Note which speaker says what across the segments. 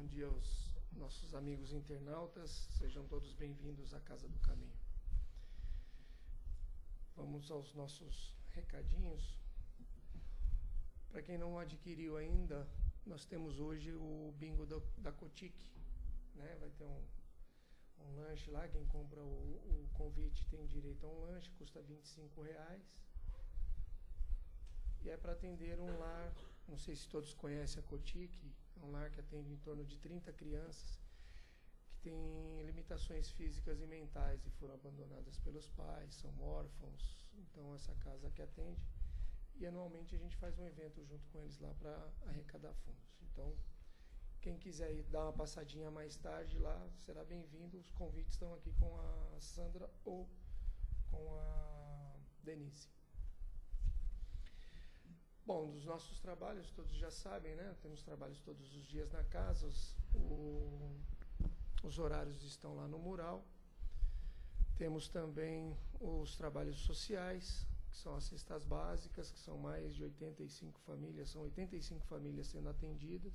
Speaker 1: Bom dia aos nossos amigos internautas, sejam todos bem-vindos à Casa do Caminho. Vamos aos nossos recadinhos. Para quem não adquiriu ainda, nós temos hoje o bingo da Cotique, né? Vai ter um lanche lá, quem compra o convite tem direito a um lanche, custa R$25. E é para atender um lar, não sei se todos conhecem a Cotique, é um lar que atende em torno de 30 crianças que têm limitações físicas e mentais e foram abandonadas pelos pais, são órfãos, então essa casa que atende. E anualmente a gente faz um evento junto com eles lá para arrecadar fundos. Então, quem quiser ir dar uma passadinha mais tarde lá, será bem-vindo. Os convites estão aqui com a Sandra ou com a Denise. Bom, dos nossos trabalhos, todos já sabem, né? Temos trabalhos todos os dias na casa, os horários estão lá no mural. Temos também os trabalhos sociais, que são as cestas básicas, que são mais de 85 famílias, são 85 famílias sendo atendidas.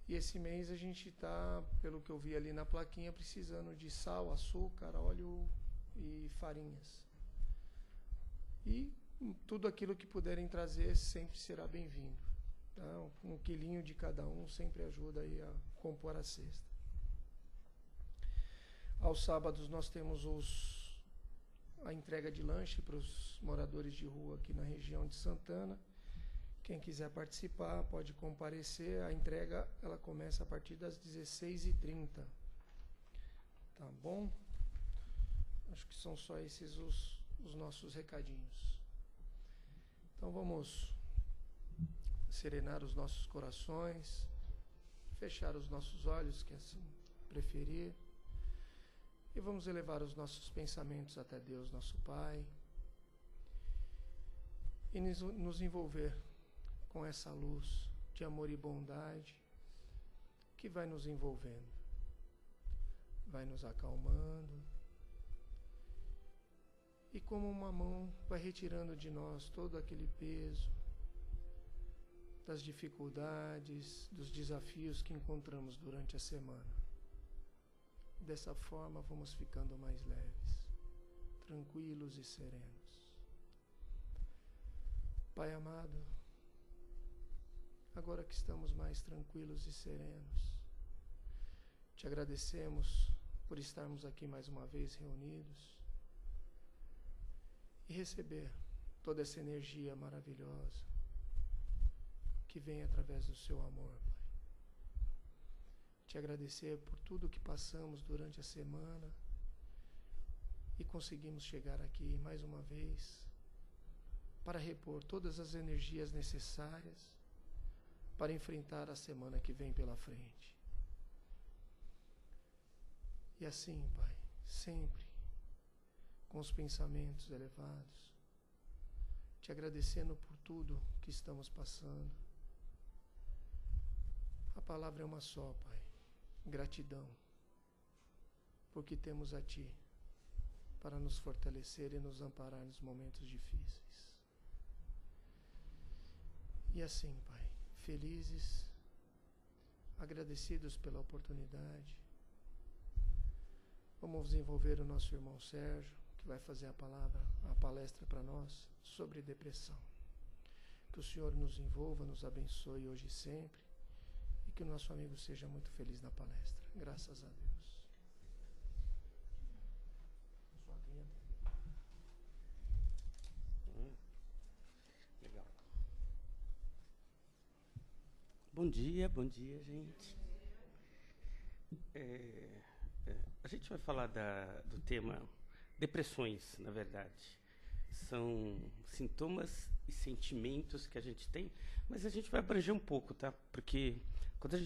Speaker 1: E esse mês a gente está, pelo que eu vi ali na plaquinha, precisando de sal, açúcar, óleo e farinhas. E tudo aquilo que puderem trazer sempre será bem-vindo. Tá? Um quilinho de cada um sempre ajuda aí a compor a cesta. Aos sábados nós temos a entrega de lanche para os moradores de rua aqui na região de Santana. Quem quiser participar pode comparecer. A entrega ela começa a partir das 16h30. Tá bom? Acho que são só esses os nossos recadinhos. Então vamos serenar os nossos corações, fechar os nossos olhos, que assim preferir, e vamos elevar os nossos pensamentos até Deus, nosso Pai, e nos envolver com essa luz de amor e bondade que vai nos envolvendo, vai nos acalmando, e como uma mão vai retirando de nós todo aquele peso das dificuldades, dos desafios que encontramos durante a semana. Dessa forma vamos ficando mais leves, tranquilos e serenos. Pai amado, agora que estamos mais tranquilos e serenos, te agradecemos por estarmos aqui mais uma vez reunidos e receber toda essa energia maravilhosa que vem através do seu amor, Pai. Te agradecer por tudo que passamos durante a semana e conseguimos chegar aqui mais uma vez para repor todas as energias necessárias para enfrentar a semana que vem pela frente. E assim, Pai, sempre com os pensamentos elevados, te agradecendo por tudo que estamos passando. A palavra é uma só, Pai, gratidão, porque temos a Ti para nos fortalecer e nos amparar nos momentos difíceis. E assim, Pai, felizes, agradecidos pela oportunidade, vamos envolver o nosso irmão Sérgio, que vai fazer a palestra para nós sobre depressão. Que o Senhor nos envolva, nos abençoe hoje e sempre, e que o nosso amigo seja muito feliz na palestra. Graças a Deus.
Speaker 2: Legal. Bom dia, gente. A gente vai falar do tema depressões, na verdade. São sintomas e sentimentos que a gente tem, mas a gente vai abranger um pouco, tá? Porque quando a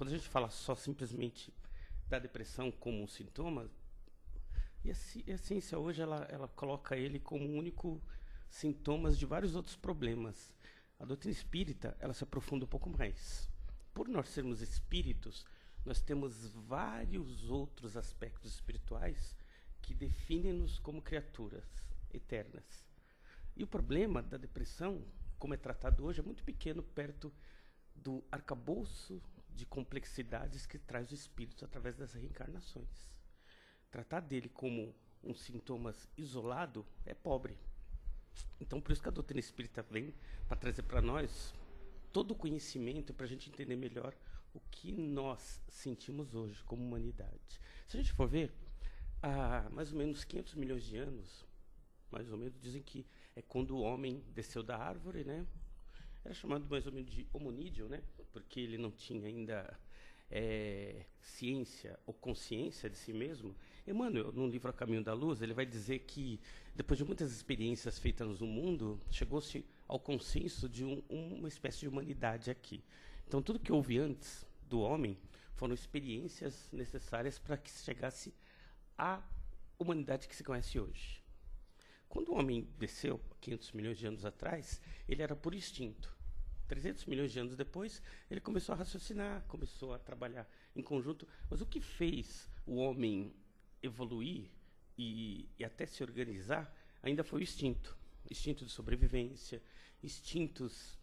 Speaker 2: gente fala só simplesmente da depressão como um sintoma, e a ciência hoje ela coloca ele como um único sintomas de vários outros problemas. A doutrina espírita, ela se aprofunda um pouco mais. Por nós sermos espíritos, nós temos vários outros aspectos espirituais que definem-nos como criaturas eternas. E o problema da depressão, como é tratado hoje, é muito pequeno perto do arcabouço de complexidades que traz o espírito através das reencarnações. Tratar dele como um sintoma isolado é pobre. Então, por isso que a doutrina espírita vem para trazer para nós todo o conhecimento para a gente entender melhor o que nós sentimos hoje como humanidade. Se a gente for ver, há mais ou menos 500 milhões de anos, mais ou menos, dizem que é quando o homem desceu da árvore, né? Era chamado mais ou menos de homonídeo, né? Porque ele não tinha ainda ciência ou consciência de si mesmo. Emmanuel, no livro A Caminho da Luz, ele vai dizer que, depois de muitas experiências feitas no mundo, chegou-se ao consenso de uma espécie de humanidade aqui. Então, tudo que houve antes do homem foram experiências necessárias para que se chegasse à humanidade que se conhece hoje. Quando o homem desceu, 500 milhões de anos atrás, ele era por instinto. 300 milhões de anos depois, ele começou a raciocinar, começou a trabalhar em conjunto. Mas o que fez o homem evoluir e até se organizar ainda foi o instinto. Instinto de sobrevivência, instintos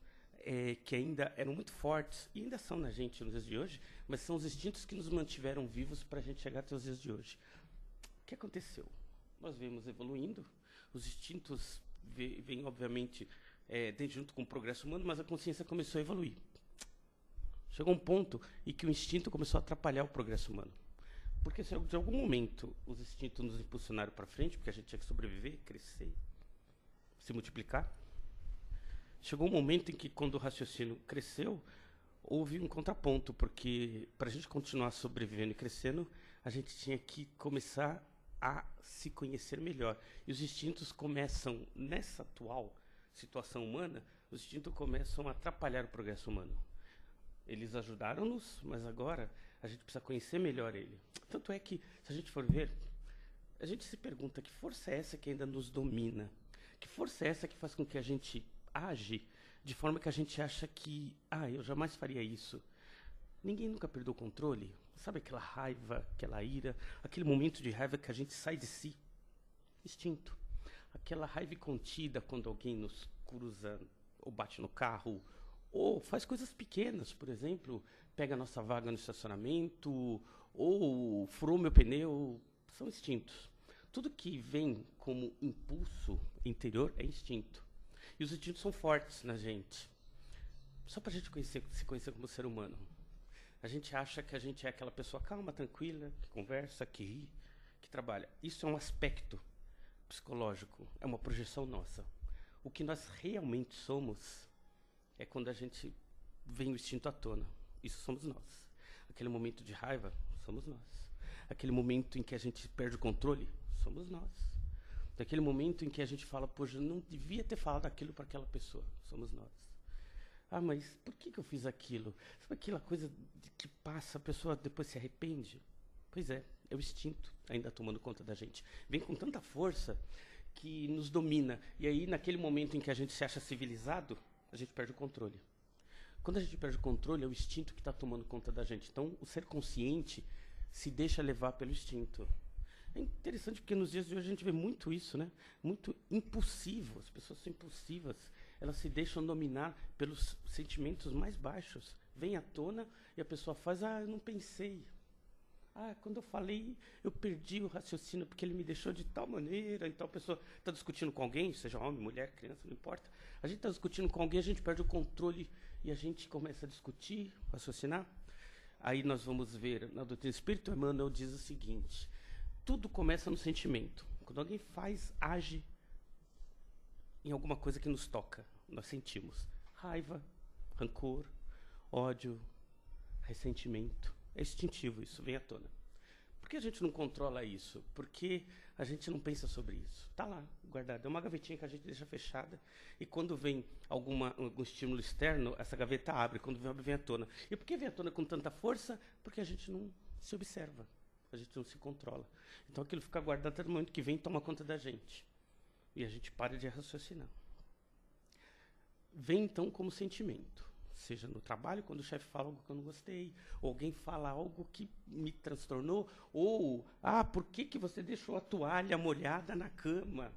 Speaker 2: que ainda eram muito fortes, e ainda são na gente nos dias de hoje, mas são os instintos que nos mantiveram vivos para a gente chegar até os dias de hoje. O que aconteceu? Nós vemos evoluindo, os instintos vêm, obviamente, junto com o progresso humano, mas a consciência começou a evoluir. Chegou um ponto em que o instinto começou a atrapalhar o progresso humano. Porque se de algum momento os instintos nos impulsionaram para frente, porque a gente tinha que sobreviver, crescer, se multiplicar, chegou um momento em que, quando o raciocínio cresceu, houve um contraponto, porque para a gente continuar sobrevivendo e crescendo, a gente tinha que começar a se conhecer melhor. E os instintos começam, nessa atual situação humana, os instintos começam a atrapalhar o progresso humano. Eles ajudaram-nos, mas agora a gente precisa conhecer melhor ele. Tanto é que, se a gente for ver, a gente se pergunta que força é essa que ainda nos domina? Que força é essa que faz com que a gente age de forma que a gente acha que, eu jamais faria isso? Ninguém nunca perdeu o controle? Sabe aquela raiva, aquela ira, aquele momento de raiva que a gente sai de si? Instinto. Aquela raiva contida quando alguém nos cruza, ou bate no carro, ou faz coisas pequenas, por exemplo, pega a nossa vaga no estacionamento, ou furou meu pneu, são instintos. Tudo que vem como impulso interior é instinto. E os instintos são fortes na gente. Só para a gente se conhecer como ser humano. A gente acha que a gente é aquela pessoa calma, tranquila, que conversa, que ri, que trabalha. Isso é um aspecto psicológico, é uma projeção nossa. O que nós realmente somos é quando a gente vem o instinto à tona. Isso somos nós. Aquele momento de raiva, somos nós. Aquele momento em que a gente perde o controle, somos nós. Daquele momento em que a gente fala, poxa, eu não devia ter falado aquilo para aquela pessoa, somos nós. Mas por que eu fiz aquilo? Sabe aquela coisa que passa, a pessoa depois se arrepende? Pois é o instinto ainda tomando conta da gente. Vem com tanta força que nos domina. E aí, naquele momento em que a gente se acha civilizado, a gente perde o controle. Quando a gente perde o controle, é o instinto que está tomando conta da gente. Então, o ser consciente se deixa levar pelo instinto. É interessante porque nos dias de hoje a gente vê muito isso, né? Muito impulsivo. As pessoas são impulsivas. Elas se deixam dominar pelos sentimentos mais baixos. Vem à tona e a pessoa faz, eu não pensei. Quando eu falei, eu perdi o raciocínio porque ele me deixou de tal maneira. Então a pessoa está discutindo com alguém, seja homem, mulher, criança, não importa. A gente está discutindo com alguém, a gente perde o controle e a gente começa a discutir, raciocinar. Aí nós vamos ver, na doutrina espírita, Emmanuel diz o seguinte: tudo começa no sentimento. Quando alguém age em alguma coisa que nos toca, nós sentimos raiva, rancor, ódio, ressentimento. É instintivo, isso vem à tona. Por que a gente não controla isso? Porque a gente não pensa sobre isso. Está lá, guardado. É uma gavetinha que a gente deixa fechada. E quando vem algum estímulo externo, essa gaveta abre. Quando vem à tona. E por que vem à tona com tanta força? Porque a gente não se observa. A gente não se controla. Então aquilo fica guardado até o momento que vem e toma conta da gente. E a gente para de raciocinar. Vem então como sentimento. Seja no trabalho, quando o chefe fala algo que eu não gostei, ou alguém fala algo que me transtornou, ou, por que você deixou a toalha molhada na cama?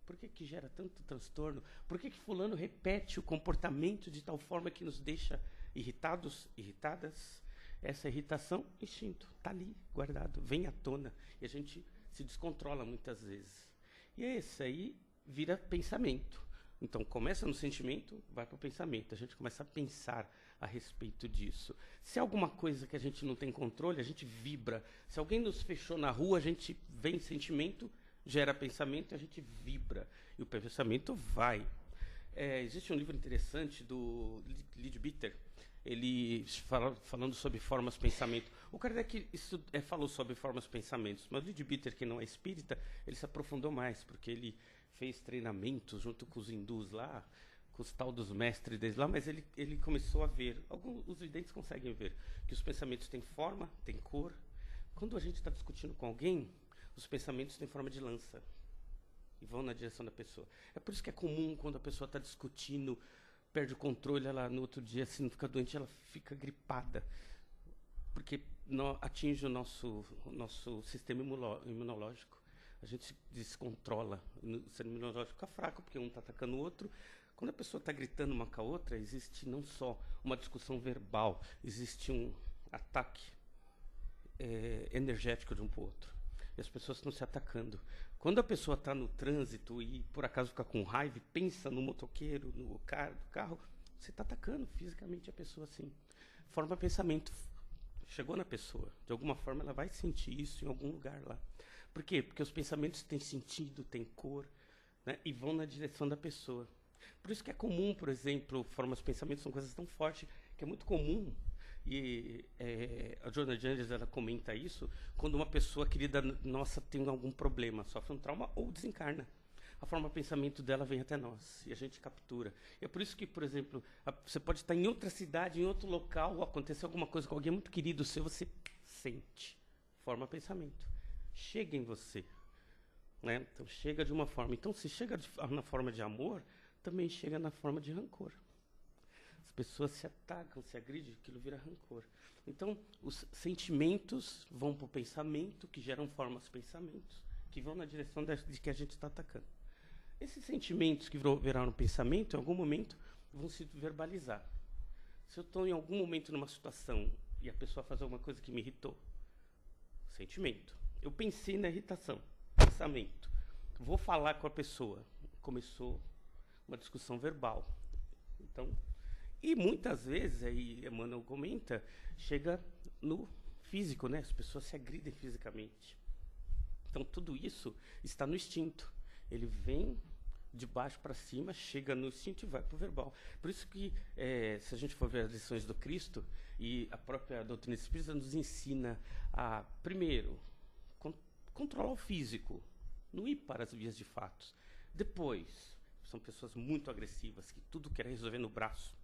Speaker 2: Por que gera tanto transtorno? Por que fulano repete o comportamento de tal forma que nos deixa irritados, irritadas, essa irritação, instinto, está ali, guardado, vem à tona. E a gente se descontrola muitas vezes. E esse aí vira pensamento. Então, começa no sentimento, vai para o pensamento. A gente começa a pensar a respeito disso. Se é alguma coisa que a gente não tem controle, a gente vibra. Se alguém nos fechou na rua, a gente vem sentimento, gera pensamento, a gente vibra. E o pensamento vai. Existe um livro interessante do Leadbeater, ele falando sobre formas de pensamento. O Kardec falou sobre formas de pensamentos, mas o Leadbeater, que não é espírita, ele se aprofundou mais, porque ele fez treinamentos junto com os hindus lá, com os tal dos mestres deles lá, mas ele começou a ver, os videntes conseguem ver, que os pensamentos têm forma, têm cor. Quando a gente está discutindo com alguém, os pensamentos têm forma de lança e vão na direção da pessoa. É por isso que é comum, quando a pessoa está discutindo, perde o controle, ela no outro dia, se não fica doente, ela fica gripada, porque atinge o nosso sistema imunológico. A gente se descontrola, o sistema imunológico fica fraco, porque um está atacando o outro. Quando a pessoa está gritando uma com a outra, existe não só uma discussão verbal, existe um ataque energético de um para o outro. E as pessoas estão se atacando. Quando a pessoa está no trânsito e por acaso fica com raiva e pensa no motoqueiro, no carro, você está atacando fisicamente a pessoa assim. Forma pensamento. Chegou na pessoa. De alguma forma ela vai sentir isso em algum lugar lá. Por quê? Porque os pensamentos têm sentido, têm cor, né, e vão na direção da pessoa. Por isso que é comum, por exemplo, formas de pensamento são coisas tão fortes que é muito comum. E a Joana de Angeles, ela comenta isso quando uma pessoa querida nossa tem algum problema, sofre um trauma ou desencarna. A forma de pensamento dela vem até nós e a gente captura. E é por isso que, por exemplo, você pode estar em outra cidade, em outro local, ou acontecer alguma coisa com alguém muito querido seu, você sente. Forma de pensamento. Chega em você. Né? Então, chega de uma forma. Então, se chega na forma de amor, também chega na forma de rancor. As pessoas se atacam, se agridem, aquilo vira rancor. Então, os sentimentos vão para o pensamento, que geram formas de pensamentos, que vão na direção de que a gente está atacando. Esses sentimentos que viraram pensamento, em algum momento, vão se verbalizar. Se eu estou em algum momento numa situação e a pessoa faz alguma coisa que me irritou, sentimento. Eu pensei na irritação, pensamento. Vou falar com a pessoa. Começou uma discussão verbal. Então, e muitas vezes, aí Emmanuel comenta, chega no físico, né? As pessoas se agridem fisicamente. Então, tudo isso está no instinto. Ele vem de baixo para cima, chega no instinto e vai para o verbal. Por isso que, se a gente for ver as lições do Cristo, e a própria doutrina espírita nos ensina a, primeiro, controlar o físico, não ir para as vias de fatos. Depois, são pessoas muito agressivas, que tudo querem resolver no braço.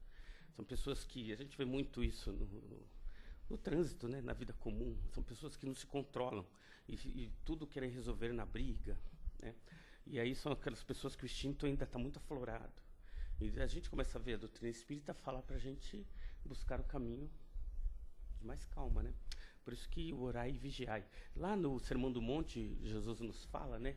Speaker 2: São pessoas que, a gente vê muito isso no trânsito, né, na vida comum. São pessoas que não se controlam e tudo querem resolver na briga, né? E aí são aquelas pessoas que o instinto ainda está muito aflorado. E a gente começa a ver a doutrina espírita falar para a gente buscar o caminho de mais calma, né? Por isso que orai e vigiai. Lá no Sermão do Monte, Jesus nos fala, né?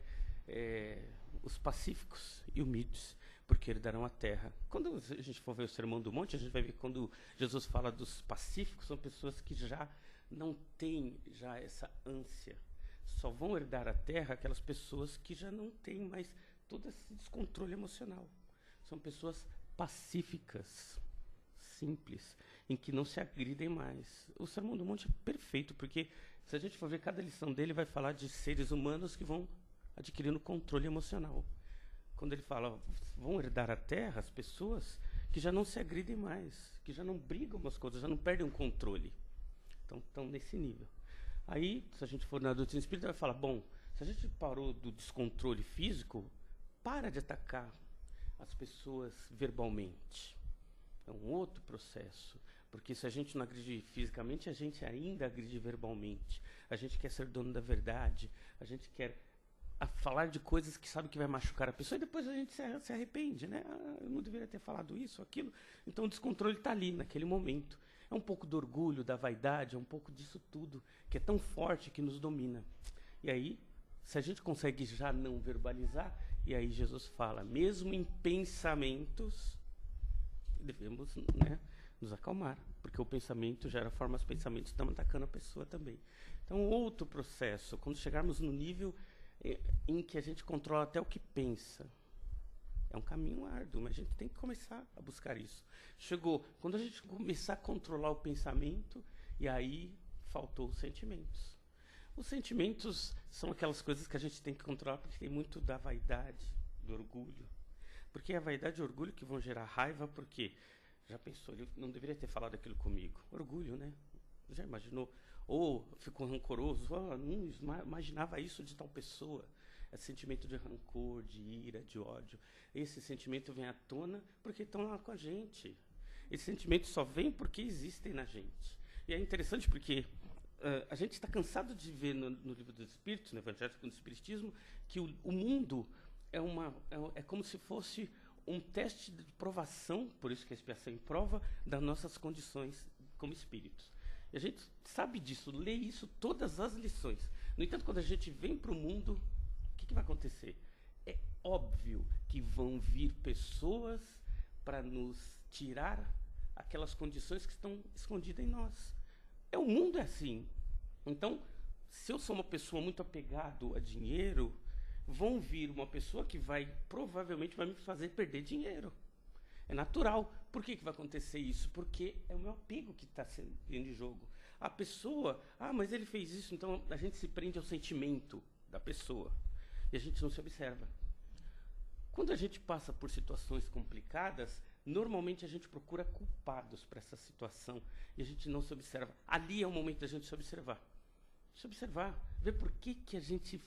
Speaker 2: Os pacíficos e humildes, porque herdarão a terra. Quando a gente for ver o Sermão do Monte, a gente vai ver que quando Jesus fala dos pacíficos, são pessoas que já não têm já essa ânsia. Só vão herdar a terra aquelas pessoas que já não têm mais todo esse descontrole emocional. São pessoas pacíficas, simples, em que não se agridem mais. O Sermão do Monte é perfeito, porque se a gente for ver cada lição dele, vai falar de seres humanos que vão adquirindo controle emocional. Quando ele fala, vão herdar a terra, as pessoas que já não se agridem mais, que já não brigam umas coisas, já não perdem o controle. Então, estão nesse nível. Aí, se a gente for na doutrina espírita, vai falar, bom, se a gente parou do descontrole físico, para de atacar as pessoas verbalmente. É um outro processo. Porque se a gente não agride fisicamente, a gente ainda agride verbalmente. A gente quer ser dono da verdade, a gente quer falar de coisas que sabe que vai machucar a pessoa e depois a gente se arrepende, né? Eu não deveria ter falado isso, aquilo. Então o descontrole está ali, naquele momento. É um pouco do orgulho, da vaidade, é um pouco disso tudo, que é tão forte que nos domina. E aí, se a gente consegue já não verbalizar, e aí Jesus fala, mesmo em pensamentos, devemos, né, nos acalmar, porque o pensamento gera formas, pensamentos estão atacando a pessoa também. Então, outro processo, quando chegarmos no nível em que a gente controla até o que pensa, é um caminho árduo, mas a gente tem que começar a buscar isso. Chegou, quando a gente começar a controlar o pensamento, e aí faltou os sentimentos. Os sentimentos são aquelas coisas que a gente tem que controlar, porque tem muito da vaidade, do orgulho. Porque é a vaidade e o orgulho que vão gerar raiva, porque já pensou, ele não deveria ter falado aquilo comigo. Orgulho, né? Já imaginou? Ou ficou rancoroso, não imaginava isso de tal pessoa. É sentimento de rancor, de ira, de ódio. Esse sentimento vem à tona porque estão lá com a gente. Esse sentimento só vem porque existem na gente. E é interessante porque a gente está cansado de ver no livro dos Espíritos, no Evangelho do Espiritismo, que o mundo é como se fosse um teste de provação, por isso que a expiação em prova, das nossas condições como espíritos. E a gente sabe disso, lê isso, todas as lições. No entanto, quando a gente vem para o mundo, o que vai acontecer? É óbvio que vão vir pessoas para nos tirar aquelas condições que estão escondidas em nós. O mundo é assim. Então, se eu sou uma pessoa muito apegada a dinheiro, vão vir uma pessoa que provavelmente vai me fazer perder dinheiro. É natural. Por que vai acontecer isso? Porque é o meu apego que está sendo em jogo. A pessoa, mas ele fez isso, então a gente se prende ao sentimento da pessoa. E a gente não se observa. Quando a gente passa por situações complicadas, normalmente a gente procura culpados para essa situação e a gente não se observa. Ali é o momento da gente se observar. Se observar, ver por que a gente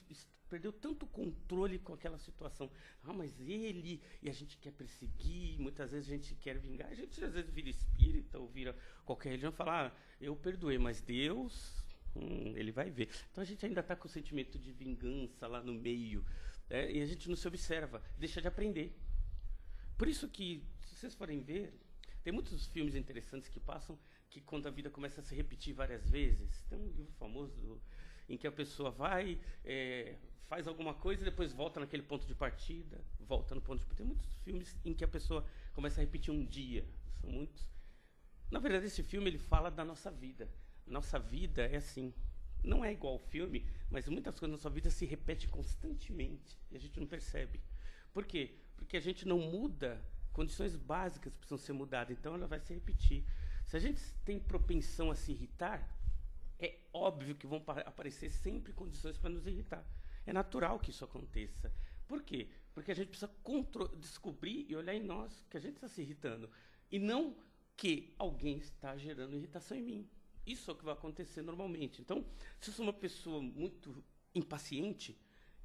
Speaker 2: perdeu tanto controle com aquela situação. Mas ele, e a gente quer perseguir, muitas vezes a gente quer vingar. A gente às vezes vira espírita ou vira qualquer religião e fala, eu perdoei, mas Deus, ele vai ver. Então a gente ainda está com o sentimento de vingança lá no meio, e a gente não se observa, deixa de aprender. Por isso que, se vocês forem ver, tem muitos filmes interessantes que passam, que quando a vida começa a se repetir várias vezes, tem um livro famoso em que a pessoa vai, faz alguma coisa e depois volta naquele ponto de partida, volta no ponto de partida. Tem muitos filmes em que a pessoa começa a repetir um dia, são muitos. Na verdade, esse filme ele fala da nossa vida. Nossa vida é assim, não é igual ao filme, mas muitas coisas na nossa vida se repetem constantemente e a gente não percebe. Por quê? Porque a gente não muda, condições básicas precisam ser mudadas, então ela vai se repetir. Se a gente tem propensão a se irritar, é óbvio que vão aparecer sempre condições para nos irritar. É natural que isso aconteça. Por quê? Porque a gente precisa descobrir e olhar em nós que a gente está se irritando. E não que alguém está gerando irritação em mim. Isso é o que vai acontecer normalmente. Então, se eu sou uma pessoa muito impaciente,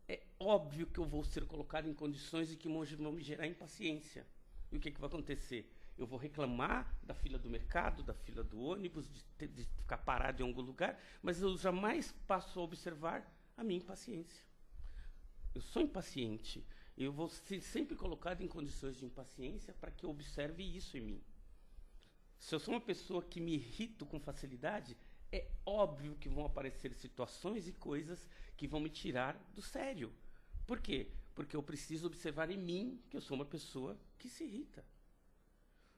Speaker 2: é óbvio que eu vou ser colocado em condições que vão me gerar impaciência. E o que vai acontecer? Eu vou reclamar da fila do mercado, da fila do ônibus, de ficar parado em algum lugar, mas eu jamais passo a observar a minha impaciência. Eu sou impaciente. Eu vou ser sempre colocado em condições de impaciência para que eu observe isso em mim. Se eu sou uma pessoa que me irrito com facilidade, é óbvio que vão aparecer situações e coisas que vão me tirar do sério. Por quê? Porque eu preciso observar em mim que eu sou uma pessoa que se irrita.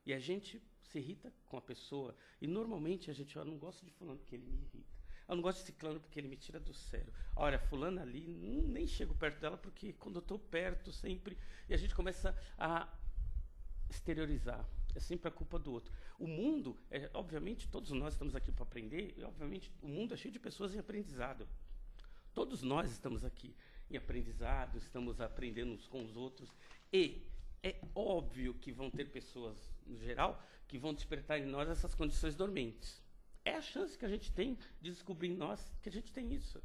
Speaker 2: E a gente se irrita com a pessoa. E normalmente a gente, eu não gosto de fulano porque ele me irrita. Eu não gosto de ciclano porque ele me tira do sério. Olha, fulana ali, nem chego perto dela porque quando eu estou perto sempre... E a gente começa a exteriorizar. É sempre a culpa do outro. O mundo, obviamente, todos nós estamos aqui para aprender. E, obviamente, o mundo é cheio de pessoas em aprendizado. Todos nós estamos aqui em aprendizado, estamos aprendendo uns com os outros. E é óbvio que vão ter pessoas, no geral, que vão despertar em nós essas condições dormentes. É a chance que a gente tem de descobrir em nós que a gente tem isso.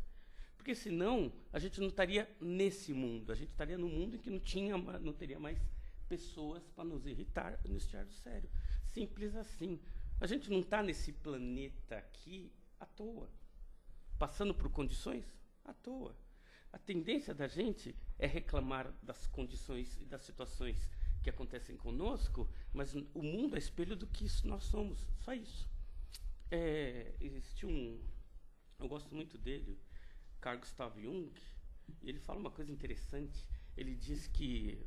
Speaker 2: Porque senão, a gente não estaria nesse mundo. A gente estaria num mundo em que não teria mais pessoas para nos irritar, nos tirar do sério. Simples assim. A gente não está nesse planeta aqui à toa. Passando por condições à toa. A tendência da gente é reclamar das condições e das situações que acontecem conosco, mas o mundo é espelho do que nós somos. Só isso. Existe eu gosto muito dele, Carl Gustav Jung, e ele fala uma coisa interessante. Ele diz que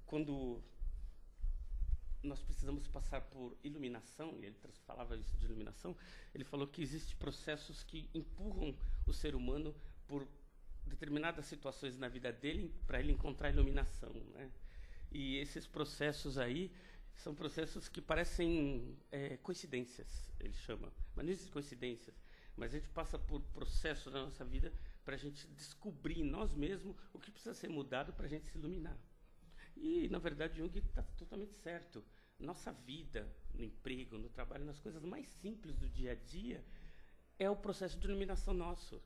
Speaker 2: quando nós precisamos passar por iluminação, e ele falava isso de iluminação, ele falou que existem processos que empurram o ser humano por determinadas situações na vida dele para ele encontrar iluminação, né? E esses processos aí são processos que parecem coincidências, ele chama, mas não existem coincidências, mas a gente passa por processos na nossa vida para a gente descobrir em nós mesmos o que precisa ser mudado para a gente se iluminar. E, na verdade, Jung está totalmente certo. Nossa vida, no emprego, no trabalho, nas coisas mais simples do dia a dia, é o processo de iluminação nosso.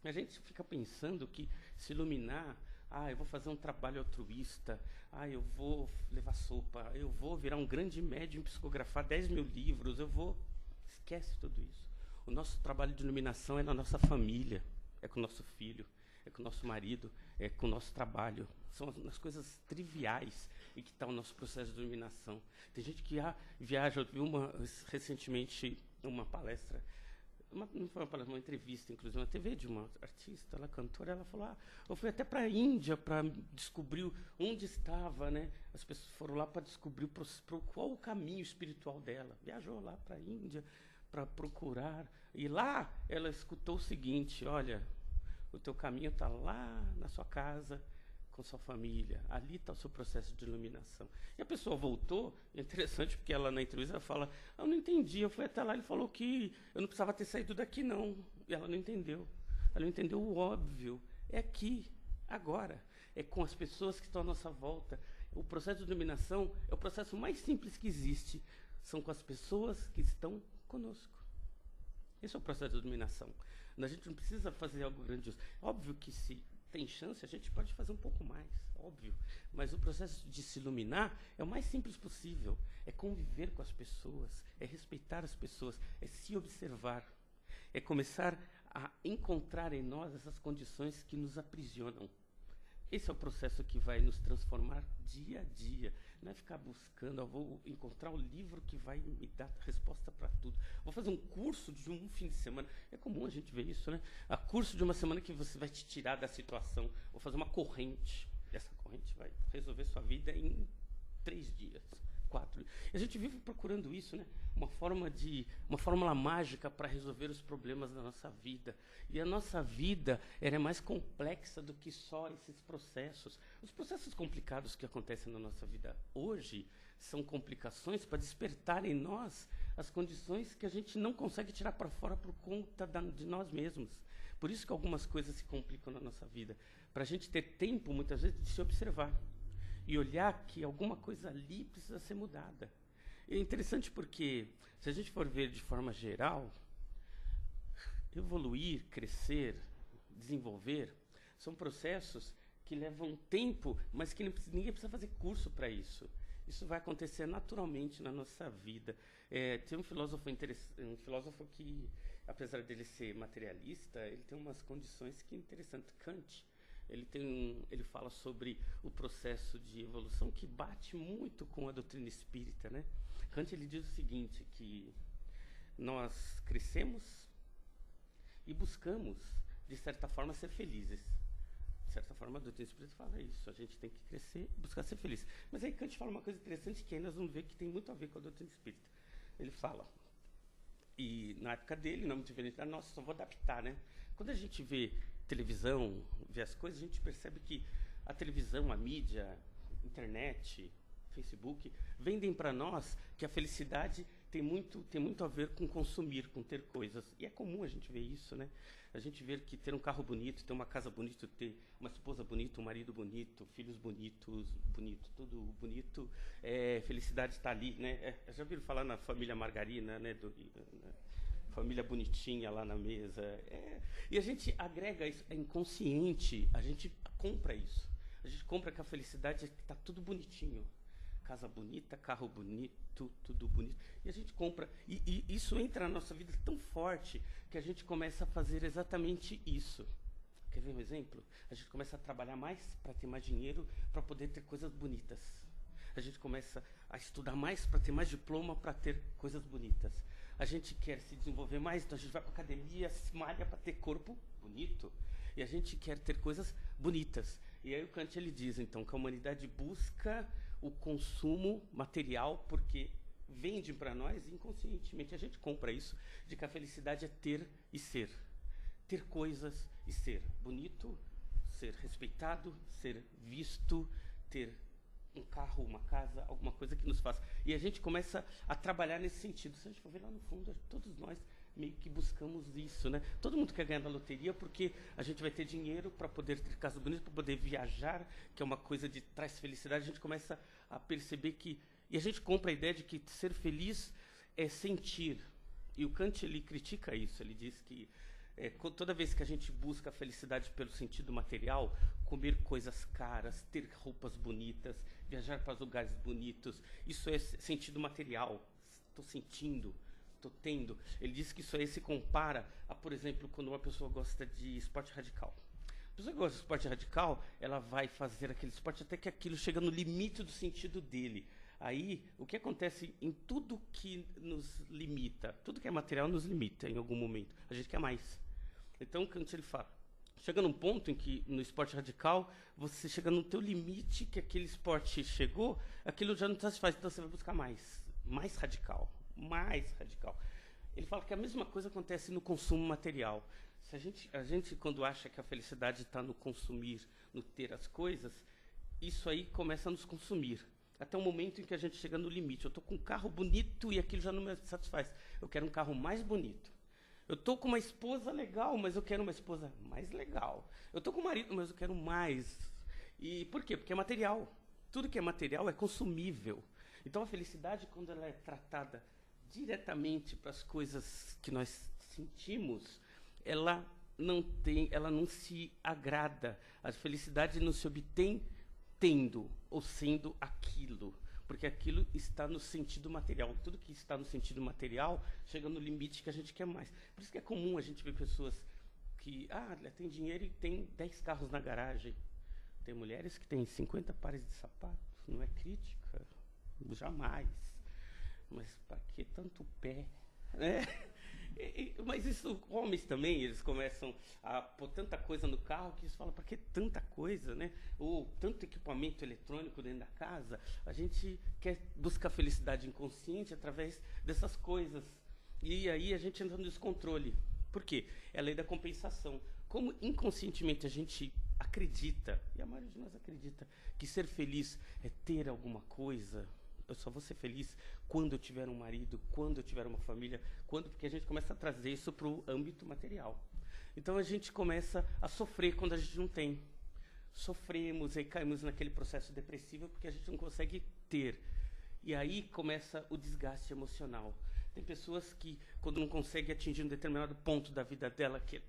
Speaker 2: A gente fica pensando que se iluminar, eu vou fazer um trabalho altruísta, eu vou levar sopa, eu vou virar um grande médium, psicografar 10 mil livros, Esquece tudo isso. O nosso trabalho de iluminação é na nossa família, é com o nosso filho, é com o nosso marido, é com o nosso trabalho. São as coisas triviais e que está o nosso processo de iluminação. Tem gente que viaja. Eu vi recentemente uma palestra, não foi uma palestra, uma entrevista, inclusive, na TV, de uma artista, ela cantora, ela falou, eu fui até para a Índia para descobrir onde estava, né? As pessoas foram lá para descobrir qual o caminho espiritual dela. Viajou lá para a Índia para procurar, e lá ela escutou o seguinte: olha, o teu caminho está lá na sua casa, com sua família. Ali está o seu processo de iluminação. E a pessoa voltou, é interessante, porque ela na entrevista fala, eu não entendi, eu fui até lá, ele falou que eu não precisava ter saído daqui, não. E ela não entendeu. Ela não entendeu o óbvio. É aqui, agora. É com as pessoas que estão à nossa volta. O processo de iluminação é o processo mais simples que existe. São com as pessoas que estão conosco. Esse é o processo de iluminação. A gente não precisa fazer algo grandioso. Óbvio que se tem chance, a gente pode fazer um pouco mais, óbvio. Mas o processo de se iluminar é o mais simples possível. É conviver com as pessoas, é respeitar as pessoas, é se observar. É começar a encontrar em nós essas condições que nos aprisionam. Esse é o processo que vai nos transformar dia a dia. Não é ficar buscando, eu vou encontrar o livro que vai me dar resposta para tudo. Vou fazer um curso de um fim de semana. É comum a gente ver isso, né? A curso de uma semana que você vai te tirar da situação. Vou fazer uma corrente. Essa corrente vai resolver sua vida em 3 dias, 4. E a gente vive procurando isso, né? Uma fórmula mágica para resolver os problemas da nossa vida. E a nossa vida é mais complexa do que só esses processos. Os processos complicados que acontecem na nossa vida hoje são complicações para despertar em nós as condições que a gente não consegue tirar para fora por conta de nós mesmos. Por isso que algumas coisas se complicam na nossa vida. Para a gente ter tempo, muitas vezes, de se observar e olhar que alguma coisa ali precisa ser mudada. É interessante porque, se a gente for ver de forma geral, evoluir, crescer, desenvolver, são processos que levam tempo, mas que ninguém precisa fazer curso para isso. Isso vai acontecer naturalmente na nossa vida. Tem um filósofo que, apesar dele ser materialista, ele tem umas condições que é interessante. Kant, ele fala sobre o processo de evolução que bate muito com a doutrina espírita, né? Kant, ele diz o seguinte, que nós crescemos e buscamos, de certa forma, ser felizes. De certa forma, a doutrina espírita fala isso, a gente tem que crescer e buscar ser feliz. Mas aí Kant fala uma coisa interessante que aí nós vamos ver que tem muito a ver com a doutrina espírita. Ele fala, e na época dele, não é muito diferente da nossa, só vou adaptar, né? Quando a gente vê televisão, vê as coisas, a gente percebe que a televisão, a mídia, internet, Facebook, vendem para nós que a felicidade tem muito a ver com consumir, com ter coisas. E é comum a gente ver isso, né? A gente vê que ter um carro bonito, ter uma casa bonita, ter uma esposa bonita, um marido bonito, filhos bonitos, tudo bonito, felicidade está ali, né? Já viram falar na família margarina, né? Família bonitinha lá na mesa. E a gente agrega isso, é inconsciente, a gente compra isso. A gente compra que a felicidade é que está tudo bonitinho. Casa bonita, carro bonito, tudo bonito. E a gente compra. E isso entra na nossa vida tão forte que a gente começa a fazer exatamente isso. Quer ver um exemplo? A gente começa a trabalhar mais para ter mais dinheiro, para poder ter coisas bonitas. A gente começa a estudar mais para ter mais diploma, para ter coisas bonitas. A gente quer se desenvolver mais, então a gente vai para a academia, se malha para ter corpo bonito. E a gente quer ter coisas bonitas. E aí o Kant ele diz, então, que a humanidade busca o consumo material porque vende para nós inconscientemente. A gente compra isso, de que a felicidade é ter e ser. Ter coisas e ser bonito, ser respeitado, ser visto, ter um carro, uma casa, alguma coisa que nos faça. E a gente começa a trabalhar nesse sentido. Se a gente for ver lá no fundo, todos nós meio que buscamos isso, né? Todo mundo quer ganhar na loteria porque a gente vai ter dinheiro para poder ter casa bonita, para poder viajar, que é uma coisa de traz felicidade. A gente começa a perceber que... E a gente compra a ideia de que ser feliz é sentir. E o Kant, ele critica isso. Ele diz que toda vez que a gente busca a felicidade pelo sentido material, comer coisas caras, ter roupas bonitas, viajar para lugares bonitos, isso é sentido material. Estou sentindo, estou tendo. Ele diz que isso aí se compara a, por exemplo, quando uma pessoa gosta de esporte radical. A pessoa que gosta de esporte radical, ela vai fazer aquele esporte até que aquilo chega no limite do sentido dele. Aí, o que acontece em tudo que nos limita, tudo que é material nos limita em algum momento. A gente quer mais. Então, Kant ele fala, chega num ponto em que no esporte radical, você chega no teu limite que aquele esporte chegou, aquilo já não satisfaz, então você vai buscar mais radical, mais radical. Ele fala que a mesma coisa acontece no consumo material. Se a gente quando acha que a felicidade está no consumir, no ter as coisas, isso aí começa a nos consumir. Até o momento em que a gente chega no limite. Eu estou com um carro bonito e aquilo já não me satisfaz. Eu quero um carro mais bonito. Eu estou com uma esposa legal, mas eu quero uma esposa mais legal. Eu estou com um marido, mas eu quero mais. E por quê? Porque é material. Tudo que é material é consumível. Então a felicidade, quando ela é tratada diretamente para as coisas que nós sentimos, ela não se agrada. A felicidade não se obtém tendo ou sendo aquilo, porque aquilo está no sentido material. Tudo que está no sentido material chega no limite que a gente quer mais. Por isso que é comum a gente ver pessoas que tem dinheiro e tem 10 carros na garagem. Tem mulheres que têm 50 pares de sapatos. Não é crítica, jamais. Mas para que tanto pé, né? Mas isso, homens também, eles começam a pôr tanta coisa no carro que eles falam, para que tanta coisa, né? Ou tanto equipamento eletrônico dentro da casa. A gente quer buscar felicidade inconsciente através dessas coisas. E aí a gente entra no descontrole. Por quê? É a lei da compensação. Como inconscientemente a gente acredita, e a maioria de nós acredita, que ser feliz é ter alguma coisa. Eu só vou ser feliz quando eu tiver um marido, quando eu tiver uma família, porque a gente começa a trazer isso para o âmbito material. Então a gente começa a sofrer quando a gente não tem. Sofremos e caímos naquele processo depressivo porque a gente não consegue ter. E aí começa o desgaste emocional. Tem pessoas que, quando não conseguem atingir um determinado ponto da vida dela, que é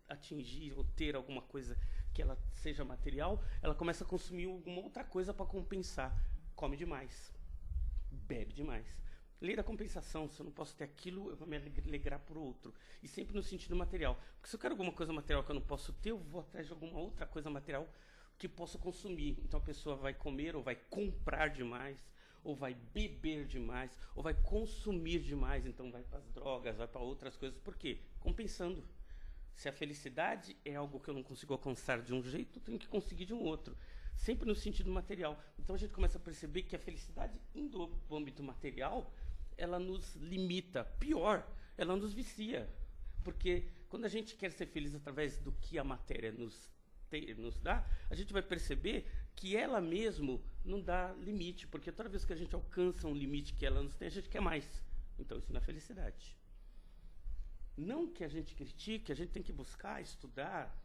Speaker 2: atingir ou ter alguma coisa que ela seja material, ela começa a consumir alguma outra coisa para compensar. Come demais. Bebe demais. Lei da compensação, se eu não posso ter aquilo, eu vou me alegrar por outro. E sempre no sentido material. Porque se eu quero alguma coisa material que eu não posso ter, eu vou atrás de alguma outra coisa material que possa consumir. Então a pessoa vai comer, ou vai comprar demais, ou vai beber demais, ou vai consumir demais. Então vai para as drogas, vai para outras coisas. Por quê? Compensando. Se a felicidade é algo que eu não consigo alcançar de um jeito, eu tenho que conseguir de um outro. Sempre no sentido material. Então a gente começa a perceber que a felicidade, indo para o âmbito material, ela nos limita. Pior, ela nos vicia. Porque quando a gente quer ser feliz através do que a matéria nos dá, a gente vai perceber que ela mesmo não dá limite. Porque toda vez que a gente alcança um limite que ela nos tem, a gente quer mais. Então isso não é felicidade. Não que a gente critique, a gente tem que buscar, estudar.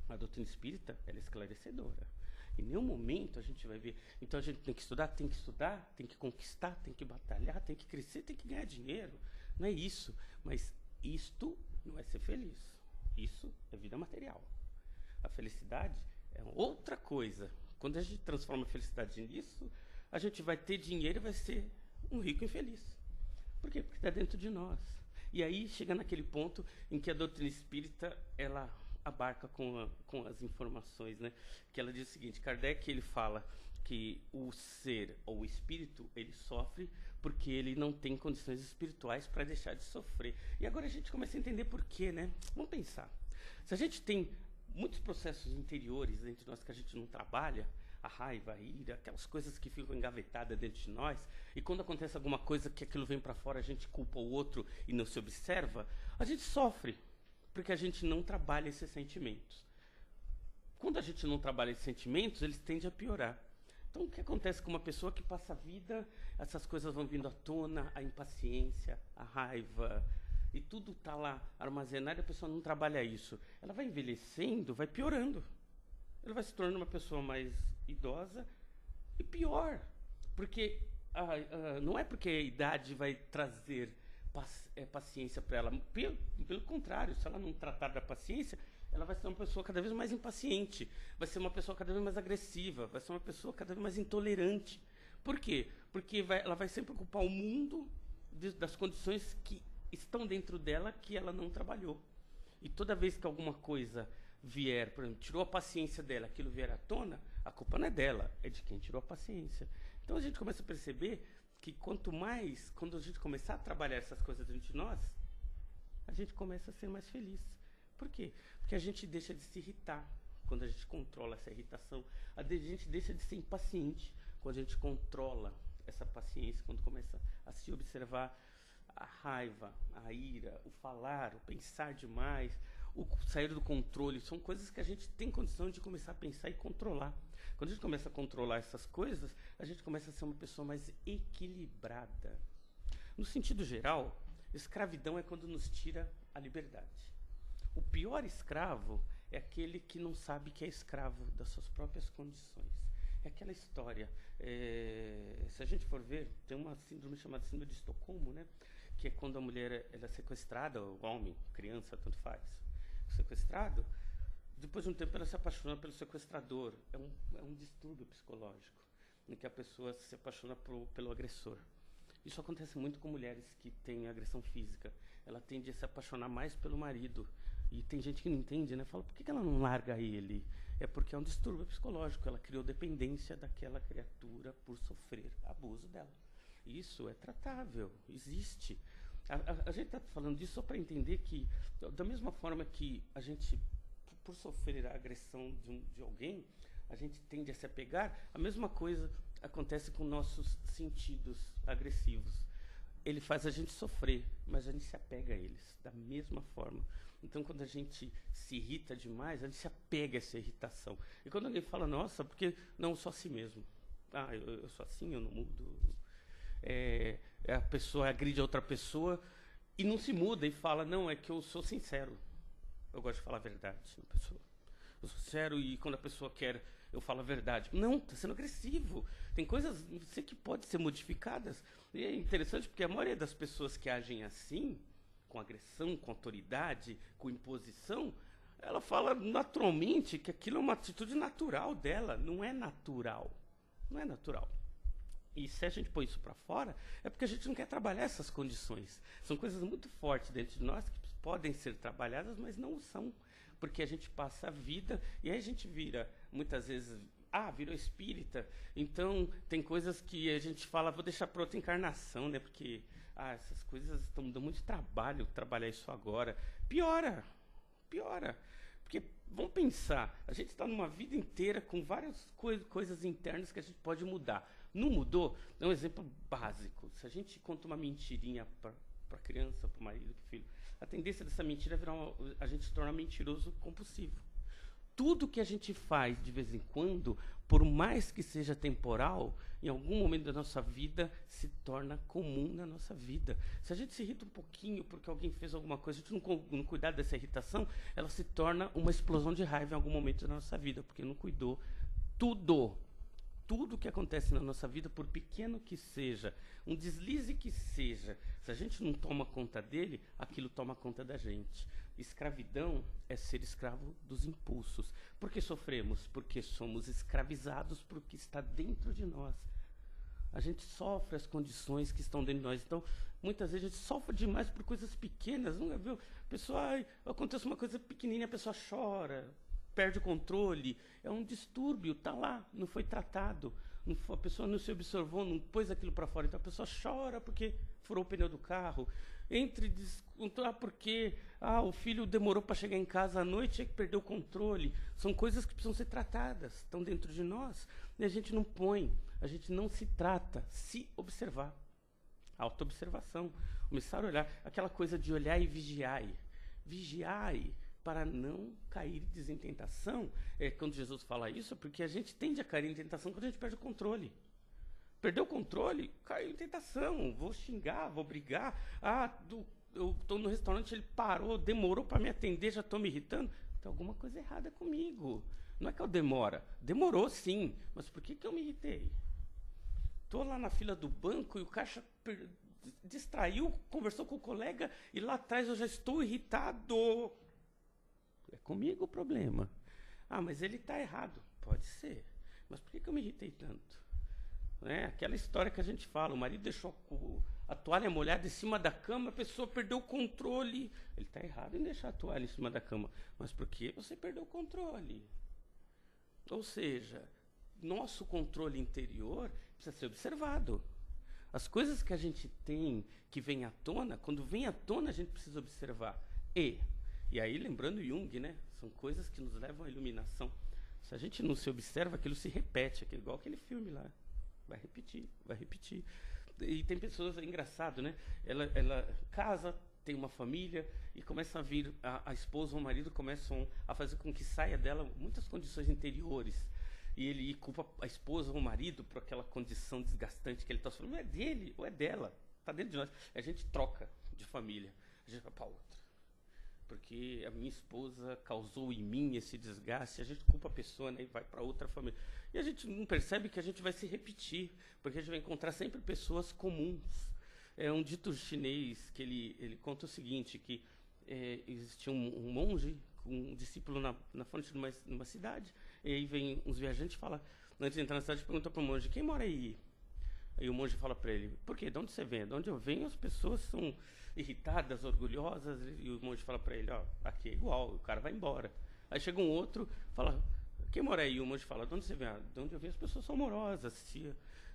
Speaker 2: A doutrina espírita, ela é esclarecedora. Em nenhum momento a gente vai ver. Então a gente tem que estudar, tem que conquistar, tem que batalhar, tem que crescer, tem que ganhar dinheiro. Não é isso. Mas isto não é ser feliz. Isso é vida material. A felicidade é outra coisa. Quando a gente transforma a felicidade nisso, a gente vai ter dinheiro e vai ser um rico infeliz. Por quê? Porque está dentro de nós. E aí chega naquele ponto em que a doutrina espírita, ela abarca com as informações, né? Que ela diz o seguinte: Kardec, ele fala que o ser ou o espírito, ele sofre porque ele não tem condições espirituais para deixar de sofrer. E agora a gente começa a entender por quê, né? Vamos pensar. Se a gente tem muitos processos interiores dentro de nós que a gente não trabalha, a raiva, a ira, aquelas coisas que ficam engavetadas dentro de nós, e quando acontece alguma coisa que aquilo vem para fora, a gente culpa o outro e não se observa, a gente sofre, porque a gente não trabalha esses sentimentos. Quando a gente não trabalha esses sentimentos, eles tendem a piorar. Então, o que acontece com uma pessoa que passa a vida, essas coisas vão vindo à tona, a impaciência, a raiva, e tudo está lá armazenado, e a pessoa não trabalha isso. Ela vai envelhecendo, vai piorando. Ela vai se tornando uma pessoa mais idosa e pior. Porque não é porque a idade vai trazer paciência para ela. Pelo contrário, se ela não tratar da paciência, ela vai ser uma pessoa cada vez mais impaciente, vai ser uma pessoa cada vez mais agressiva, vai ser uma pessoa cada vez mais intolerante. Por quê? Porque ela vai sempre ocupar o mundo das condições que estão dentro dela que ela não trabalhou. E toda vez que alguma coisa vier, por exemplo, tirou a paciência dela, aquilo vier à tona, a culpa não é dela, é de quem tirou a paciência. Então a gente começa a perceber que quanto mais, quando a gente começar a trabalhar essas coisas dentro de nós, a gente começa a ser mais feliz. Por quê? Porque a gente deixa de se irritar quando a gente controla essa irritação. A gente deixa de ser impaciente quando a gente controla essa paciência, quando começa a se observar a raiva, a ira, o falar, o pensar demais, o sair do controle. São coisas que a gente tem condição de começar a pensar e controlar. Quando a gente começa a controlar essas coisas, a gente começa a ser uma pessoa mais equilibrada. No sentido geral, escravidão é quando nos tira a liberdade. O pior escravo é aquele que não sabe que é escravo das suas próprias condições. É aquela história. Se a gente for ver, tem uma síndrome chamada síndrome de Estocolmo, né? Que é quando a mulher ela é sequestrada, o homem, criança, tanto faz, sequestrado, depois de um tempo ela se apaixona pelo sequestrador. É um distúrbio psicológico, em que a pessoa se apaixona pelo agressor. Isso acontece muito com mulheres que têm agressão física. Ela tende a se apaixonar mais pelo marido. E tem gente que não entende, né? Fala, por que ela não larga ele? É porque é um distúrbio psicológico. Ela criou dependência daquela criatura por sofrer abuso dela. Isso é tratável, existe. A gente está falando disso só para entender que, da mesma forma que a gente, por sofrer a agressão de alguém, a gente tende a se apegar, a mesma coisa acontece com nossos sentidos agressivos. Ele faz a gente sofrer, mas a gente se apega a eles, da mesma forma. Então, quando a gente se irrita demais, a gente se apega a essa irritação. E quando alguém fala, nossa, porque não, eu sou assim mesmo. Ah, eu sou assim, eu não mudo. A pessoa agride a outra pessoa e não se muda e fala, não, é que eu sou sincero. Eu gosto de falar a verdade na pessoa. Eu sou sincero e quando a pessoa quer, eu falo a verdade. Não, está sendo agressivo. Tem coisas em você que podem ser modificadas. E é interessante porque a maioria das pessoas que agem assim, com agressão, com autoridade, com imposição, ela fala naturalmente que aquilo é uma atitude natural dela. Não é natural. Não é natural. E se a gente põe isso para fora, é porque a gente não quer trabalhar essas condições. São coisas muito fortes dentro de nós que podem ser trabalhadas, mas não são. Porque a gente passa a vida e aí a gente vira, muitas vezes, virou espírita. Então, tem coisas que a gente fala, vou deixar para outra encarnação, né? Porque essas coisas estão dando muito trabalho trabalhar isso agora. Piora. Porque, vamos pensar, a gente está numa vida inteira com várias coisas internas que a gente pode mudar. Não mudou? É um exemplo básico. Se a gente conta uma mentirinha para a criança, para o marido, para o filho, a tendência dessa mentira é a gente se tornar mentiroso compulsivo. Tudo que a gente faz de vez em quando, por mais que seja temporal, em algum momento da nossa vida se torna comum na nossa vida. Se a gente se irrita um pouquinho porque alguém fez alguma coisa, a gente não cuidar dessa irritação, ela se torna uma explosão de raiva em algum momento da nossa vida, porque não cuidou. Tudo que acontece na nossa vida, por pequeno que seja, um deslize que seja, se a gente não toma conta dele, aquilo toma conta da gente. Escravidão é ser escravo dos impulsos. Por que sofremos? Porque somos escravizados por o que está dentro de nós. A gente sofre as condições que estão dentro de nós. Então, muitas vezes a gente sofre demais por coisas pequenas. Não é, viu? A pessoa, acontece uma coisa pequenininha, a pessoa chora, perde o controle. É um distúrbio, está lá, não foi tratado. a pessoa não se observou, não pôs aquilo para fora. Então a pessoa chora porque furou o pneu do carro. Porque o filho demorou para chegar em casa à noite, é que perdeu o controle. São coisas que precisam ser tratadas, estão dentro de nós. E a gente não põe, a gente não se trata, se observar. Autoobservação. Começar a olhar, aquela coisa de olhar e vigiai. Vigiai para não cair em tentação. Quando Jesus fala isso, é porque a gente tende a cair em tentação quando a gente perde o controle. Perdeu o controle, caiu em tentação. Vou xingar, vou brigar. Eu estou no restaurante, ele parou, demorou para me atender, já estou me irritando. Tem alguma coisa errada comigo. Não é que eu demorou sim, mas por que eu me irritei? Estou lá na fila do banco e o caixa distraiu, conversou com o colega e lá atrás eu já estou irritado. É comigo o problema. Mas ele está errado. Pode ser. Mas por que eu me irritei tanto? Aquela história que a gente fala, o marido deixou a toalha molhada em cima da cama, a pessoa perdeu o controle. Ele está errado em deixar a toalha em cima da cama. Mas por que você perdeu o controle? Ou seja, nosso controle interior precisa ser observado. As coisas que a gente tem, que vem à tona, quando vem à tona a gente precisa observar. E aí, lembrando Jung, são coisas que nos levam à iluminação. Se a gente não se observa, aquilo se repete, igual aquele filme lá. Vai repetir, vai repetir. E tem pessoas, é engraçado, Ela casa, tem uma família e começa a vir, a esposa ou o marido começam a fazer com que saia dela muitas condições interiores. E ele culpa a esposa ou o marido por aquela condição desgastante que ele está sofrendo. Não é dele ou é dela. Está dentro de nós. A gente troca de família. A gente vai para outra. Porque a minha esposa causou em mim esse desgaste. A gente culpa a pessoa, e vai para outra família. E a gente não percebe que a gente vai se repetir. Porque a gente vai encontrar sempre pessoas comuns. É um dito chinês que ele conta o seguinte, que existia um monge, um discípulo na frente de uma cidade. E aí vem uns viajantes e fala, antes de entrar na cidade, pergunta para o monge, quem mora aí? Aí o monge fala para ele, por quê? De onde você vem? De onde eu venho, as pessoas são irritadas, orgulhosas. E o monge fala para ele, aqui é igual, o cara vai embora. Aí chega um outro, fala, quem mora aí? O monge fala, de onde você vem? De onde eu venho, as pessoas são amorosas,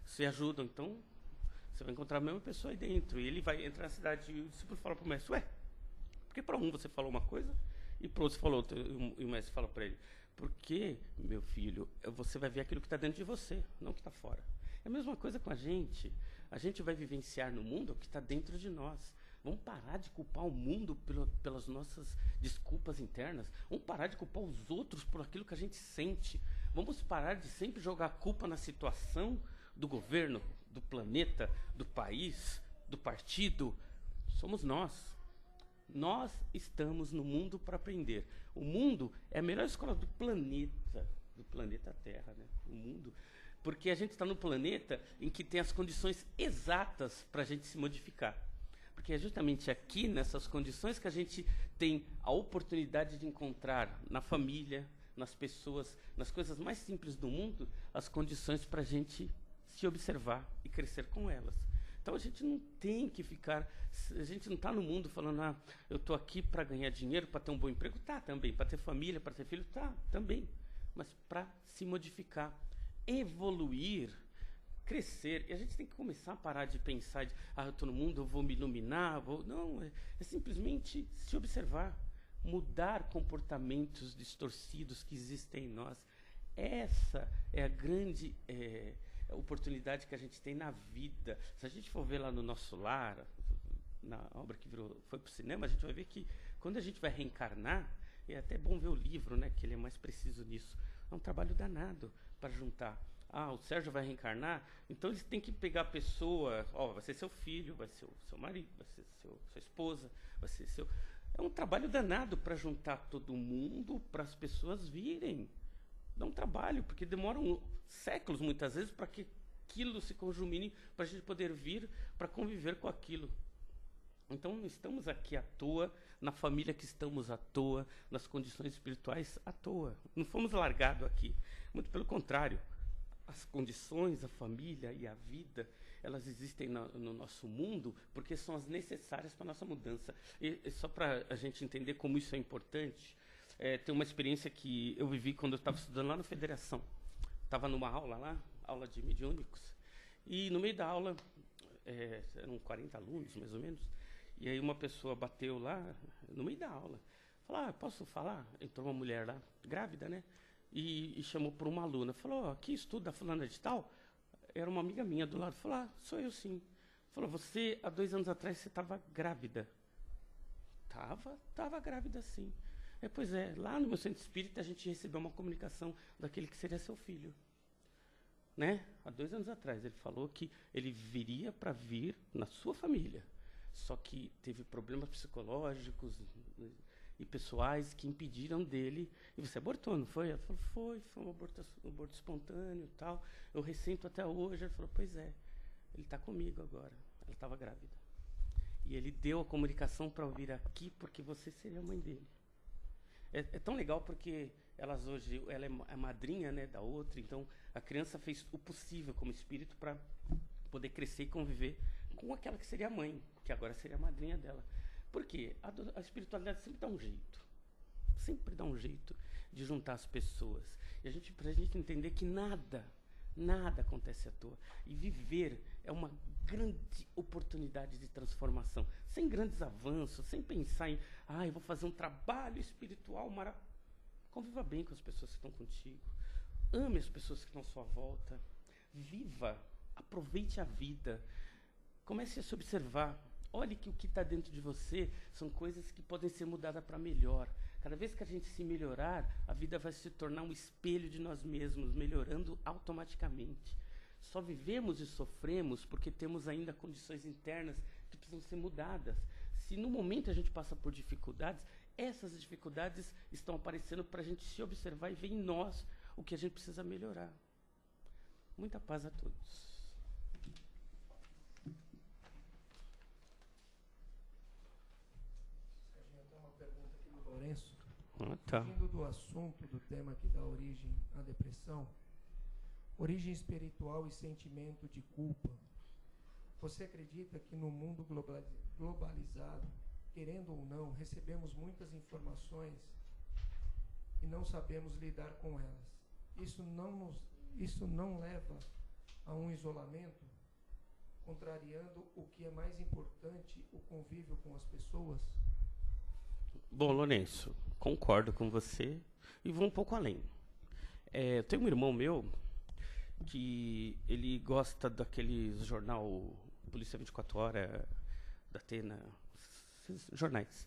Speaker 2: se ajudam. Então, você vai encontrar a mesma pessoa aí dentro. E ele vai entrar na cidade e o discípulo fala para o mestre, por que para um você falou uma coisa e para o outro você falou outra? E o mestre fala para ele, porque, meu filho, você vai ver aquilo que está dentro de você, não o que está fora. É a mesma coisa com a gente. A gente vai vivenciar no mundo o que está dentro de nós. Vamos parar de culpar o mundo pelas nossas desculpas internas. Vamos parar de culpar os outros por aquilo que a gente sente. Vamos parar de sempre jogar a culpa na situação do governo, do planeta, do país, do partido. Somos nós. Nós estamos no mundo para aprender. O mundo é a melhor escola do planeta Terra, O mundo, porque a gente está no planeta em que tem as condições exatas para a gente se modificar. Porque é justamente aqui, nessas condições, que a gente tem a oportunidade de encontrar na família, nas pessoas, nas coisas mais simples do mundo, as condições para a gente se observar e crescer com elas. Então a gente não tem que ficar, a gente não está no mundo falando, eu estou aqui para ganhar dinheiro, para ter um bom emprego, também, para ter família, para ter filho, também, mas para se modificar, evoluir, crescer. E a gente tem que começar a parar de pensar, eu estou no mundo, eu vou me iluminar, não, é simplesmente se observar, mudar comportamentos distorcidos que existem em nós. Essa é a grande oportunidade que a gente tem na vida. Se a gente for ver lá no nosso lar, na obra que foi para o cinema, a gente vai ver que quando a gente vai reencarnar, é até bom ver o livro, que ele é mais preciso nisso. É um trabalho danado para juntar. O Sérgio vai reencarnar, então eles têm que pegar a pessoa, vai ser seu filho, vai ser o seu marido, vai ser sua esposa, vai ser seu... É um trabalho danado para juntar todo mundo, para as pessoas virem. Dá um trabalho, porque demoram séculos, muitas vezes, para que aquilo se conjumine, para a gente poder vir para conviver com aquilo. Então, não estamos aqui à toa, na família que estamos à toa, nas condições espirituais à toa. Não fomos largados aqui. Muito pelo contrário. As condições, a família e a vida, elas existem no nosso mundo porque são as necessárias para a nossa mudança. E só para a gente entender como isso é importante, tem uma experiência que eu vivi quando eu estava estudando lá na Federação. Estava numa aula lá, aula de mediúnicos, e no meio da aula, eram 40 alunos, mais ou menos, e aí uma pessoa bateu lá, no meio da aula, falou, posso falar? Entrou uma mulher lá, grávida, né? E chamou por uma aluna, falou, aqui estuda fulana de tal? Era uma amiga minha do lado, falou, sou eu sim. Falou, você, há 2 anos atrás, você estava grávida. Tava grávida sim. Pois é, lá no meu centro espírita a gente recebeu uma comunicação daquele que seria seu filho. Né? Há 2 anos atrás ele falou que ele viria para vir na sua família. Só que teve problemas psicológicos e pessoais que impediram dele. E você abortou, não foi? Ela falou, foi um aborto espontâneo e tal. Eu ressinto até hoje. Ele falou, pois é, ele está comigo agora. Ela estava grávida. E ele deu a comunicação para eu vir aqui porque você seria a mãe dele. É tão legal porque elas hoje, ela é a madrinha, né, da outra, então a criança fez o possível como espírito para poder crescer e conviver com aquela que seria a mãe, que agora seria a madrinha dela. Por quê? A espiritualidade sempre dá um jeito de juntar as pessoas. E pra gente entender que nada acontece à toa. E viver é uma grande oportunidade de transformação, sem grandes avanços, sem pensar em, eu vou fazer um trabalho espiritual maravilhoso. Conviva bem com as pessoas que estão contigo. Ame as pessoas que estão à sua volta. Viva, aproveite a vida. Comece a se observar. Olhe que o que está dentro de você são coisas que podem ser mudadas para melhor. Cada vez que a gente se melhorar, a vida vai se tornar um espelho de nós mesmos, melhorando automaticamente. Só vivemos e sofremos porque temos ainda condições internas que precisam ser mudadas. Se no momento a gente passa por dificuldades, essas dificuldades estão aparecendo para a gente se observar e ver em nós o que a gente precisa melhorar. Muita paz a todos.
Speaker 1: Lourenço,
Speaker 2: tá.
Speaker 1: Fugindo do assunto, do tema que dá origem à depressão, origem espiritual e sentimento de culpa. Você acredita que no mundo globalizado, querendo ou não, recebemos muitas informações e não sabemos lidar com elas? Isso não leva a um isolamento, contrariando o que é mais importante, o convívio com as pessoas?
Speaker 2: Bom, Lourenço, concordo com você e vou um pouco além. Eu tenho um irmão meu que ele gosta daquele jornal Polícia 24 Horas, da Atena, esses jornais.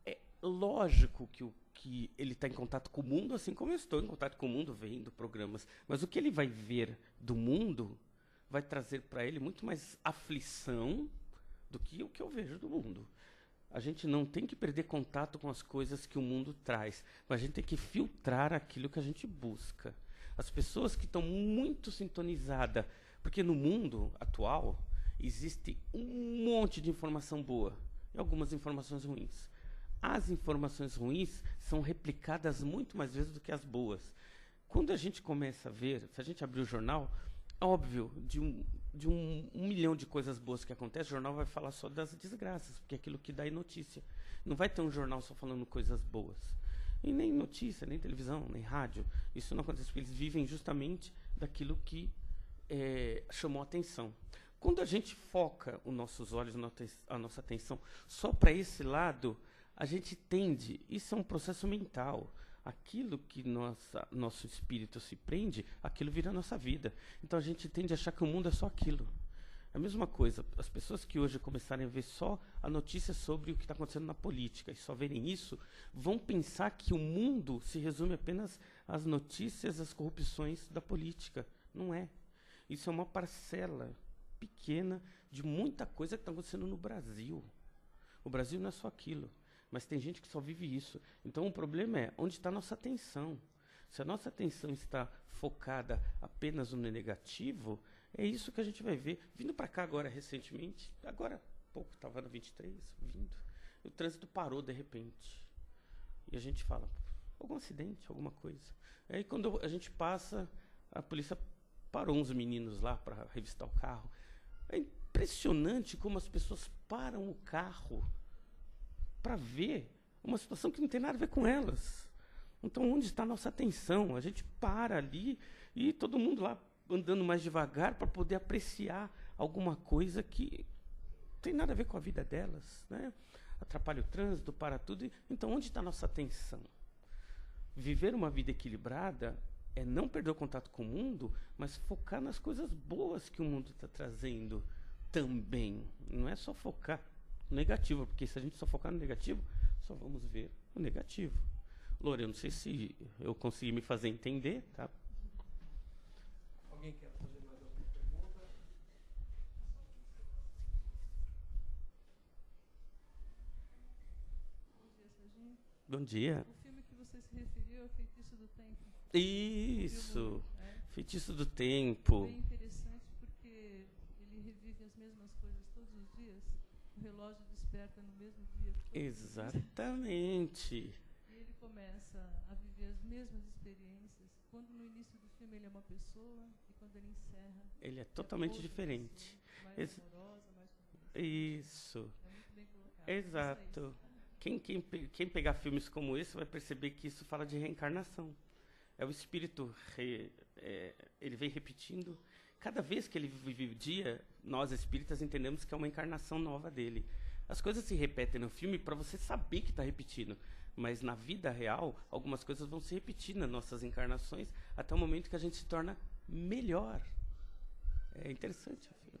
Speaker 2: É lógico que ele está em contato com o mundo, assim como eu estou em contato com o mundo, vendo programas. Mas o que ele vai ver do mundo vai trazer para ele muito mais aflição do que o que eu vejo do mundo. A gente não tem que perder contato com as coisas que o mundo traz, mas a gente tem que filtrar aquilo que a gente busca. As pessoas que estão muito sintonizadas, porque no mundo atual existe um monte de informação boa e algumas informações ruins. As informações ruins são replicadas muito mais vezes do que as boas. Quando a gente começa a ver, se a gente abrir o jornal, óbvio, de um milhão de coisas boas que acontecem, o jornal vai falar só das desgraças, porque é aquilo que dá notícia. Não vai ter um jornal só falando coisas boas. E nem notícia, nem televisão, nem rádio. Isso não acontece, porque eles vivem justamente daquilo que chamou a atenção. Quando a gente foca os nossos olhos, a nossa atenção só para esse lado, a gente tende, isso é um processo mental, aquilo que nosso espírito se prende, aquilo vira a nossa vida. Então a gente tende a achar que o mundo é só aquilo. É a mesma coisa, as pessoas que hoje começarem a ver só a notícia sobre o que está acontecendo na política e só verem isso, vão pensar que o mundo se resume apenas às notícias, às corrupções da política. Não é. Isso é uma parcela pequena de muita coisa que está acontecendo no Brasil. O Brasil não é só aquilo, mas tem gente que só vive isso. Então o problema é onde está a nossa atenção. Se a nossa atenção está focada apenas no negativo, é isso que a gente vai ver. Vindo para cá agora recentemente, agora pouco, estava na 23, vindo, o trânsito parou de repente. E a gente fala, algum acidente, alguma coisa. Aí quando a gente passa, a polícia parou uns meninos lá para revistar o carro. É impressionante como as pessoas param o carro para ver uma situação que não tem nada a ver com elas. Então, onde está a nossa atenção? A gente para ali e todo mundo lá andando mais devagar para poder apreciar alguma coisa que não tem nada a ver com a vida delas, né? Atrapalha o trânsito, para tudo. Então, onde está a nossa atenção? Viver uma vida equilibrada é não perder o contato com o mundo, mas focar nas coisas boas que o mundo está trazendo também. Não é só focar no negativo, porque se a gente só focar no negativo, só vamos ver o negativo. Loura, eu não sei se eu consegui me fazer entender, tá?
Speaker 1: Alguém quer fazer mais alguma pergunta?
Speaker 3: Bom dia, Serginho.
Speaker 2: Bom dia.
Speaker 3: O filme que você se referiu é Feitiço do Tempo.
Speaker 2: Isso,
Speaker 3: É
Speaker 2: Feitiço do Tempo.
Speaker 3: bem interessante porque ele revive as mesmas coisas todos os dias. O relógio desperta no mesmo dia. Todos os dias.
Speaker 2: Exatamente.
Speaker 3: E ele começa a viver as mesmas experiências. Quando no início do filme ele é uma pessoa e quando ele encerra
Speaker 2: Ele é totalmente
Speaker 3: outra
Speaker 2: diferente.
Speaker 3: pessoa, mais
Speaker 2: Ex-
Speaker 3: amorosa, mais compreensível.
Speaker 2: Isso,
Speaker 3: É muito bem colocado.
Speaker 2: exato. Quem pegar filmes como esse vai perceber que isso fala de reencarnação. É o espírito, ele vem repetindo. Cada vez que ele vive o dia, nós espíritas entendemos que é uma encarnação nova dele. As coisas se repetem no filme para você saber que está repetindo. Mas na vida real, algumas coisas vão se repetir nas nossas encarnações até o momento que a gente se torna melhor. É interessante o filme.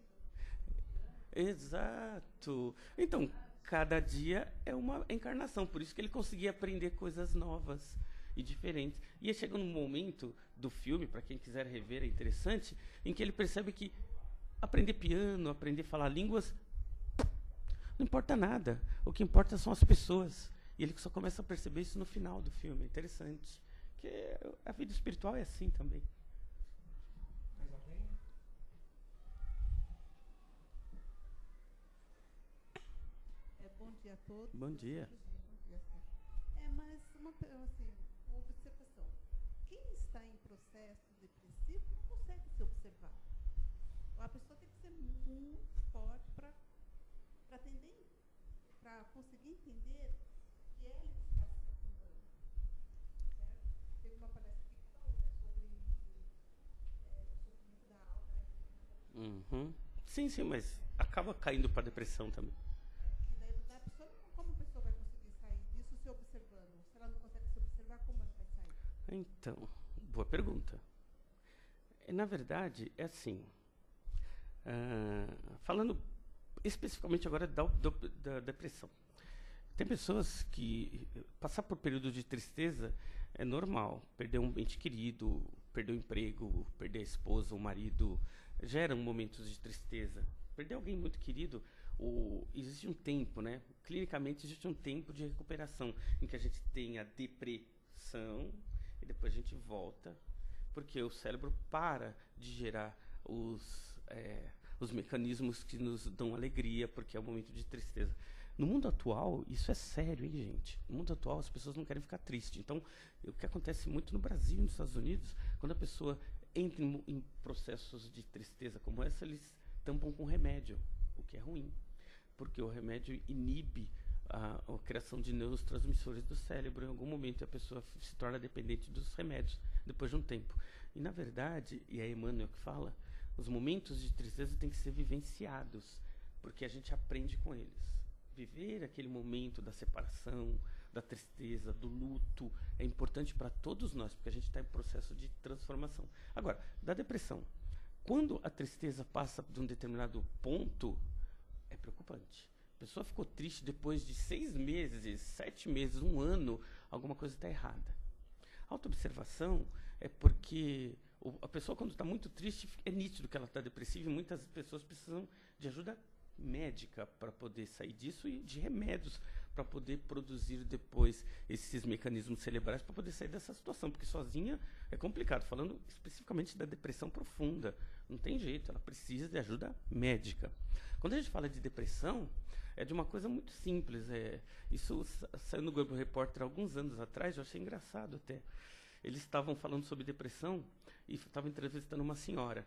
Speaker 2: Exato. Então, cada dia é uma encarnação. Por isso que ele conseguia aprender coisas novas e diferentes. E aí chega num momento do filme, para quem quiser rever, é interessante, em que ele percebe que aprender piano, aprender a falar línguas, não importa nada. O que importa são as pessoas. E ele só começa a perceber isso no final do filme. É interessante. Porque a vida espiritual é assim também.
Speaker 1: Mais alguém?
Speaker 4: Bom dia a todos.
Speaker 2: Bom dia.
Speaker 4: Bom dia. Mas uma observação. Quem está em processo depressivo não consegue se observar. A pessoa tem que ser muito forte para conseguir entender que ele está se afundando. Certo? Teve uma palestra aqui que falou, né, sobre o sofrimento da alma, né?
Speaker 2: Uhum. Sim, mas acaba caindo para depressão também.
Speaker 4: E daí como a pessoa vai conseguir sair disso se observando? Se ela não consegue se observar, como ela vai sair?
Speaker 2: Então, boa pergunta. Na verdade, é assim. Falando especificamente agora da depressão. Tem pessoas que passar por períodos de tristeza é normal. Perder um ente querido, perder o emprego, perder a esposa, o marido, geram momentos de tristeza. Perder alguém muito querido, existe um tempo, né? Clinicamente existe um tempo de recuperação em que a gente tem a depressão e depois a gente volta, porque o cérebro para de gerar os mecanismos que nos dão alegria, porque é um momento de tristeza. No mundo atual, isso é sério, hein, gente? No mundo atual, as pessoas não querem ficar tristes. Então, o que acontece muito no Brasil e nos Estados Unidos, quando a pessoa entra em processos de tristeza como essa, eles tampam com remédio, o que é ruim, porque o remédio inibe a criação de neurotransmissores do cérebro em algum momento, e a pessoa se torna dependente dos remédios depois de um tempo. E, na verdade, e é Emmanuel que fala, os momentos de tristeza têm que ser vivenciados, porque a gente aprende com eles. Viver aquele momento da separação, da tristeza, do luto, é importante para todos nós, porque a gente está em processo de transformação. Agora, da depressão. Quando a tristeza passa de um determinado ponto, é preocupante. A pessoa ficou triste depois de 6 meses, 7 meses, 1 ano, alguma coisa está errada. Autoobservação é porque a pessoa, quando está muito triste, é nítido que ela está depressiva e muitas pessoas precisam de ajuda médica para poder sair disso e de remédios para poder produzir depois esses mecanismos cerebrais para poder sair dessa situação, porque sozinha é complicado. Falando especificamente da depressão profunda, não tem jeito, ela precisa de ajuda médica. Quando a gente fala de depressão, é de uma coisa muito simples. Isso saiu no Globo Repórter há alguns anos atrás, eu achei engraçado até. Eles estavam falando sobre depressão e estavam entrevistando uma senhora.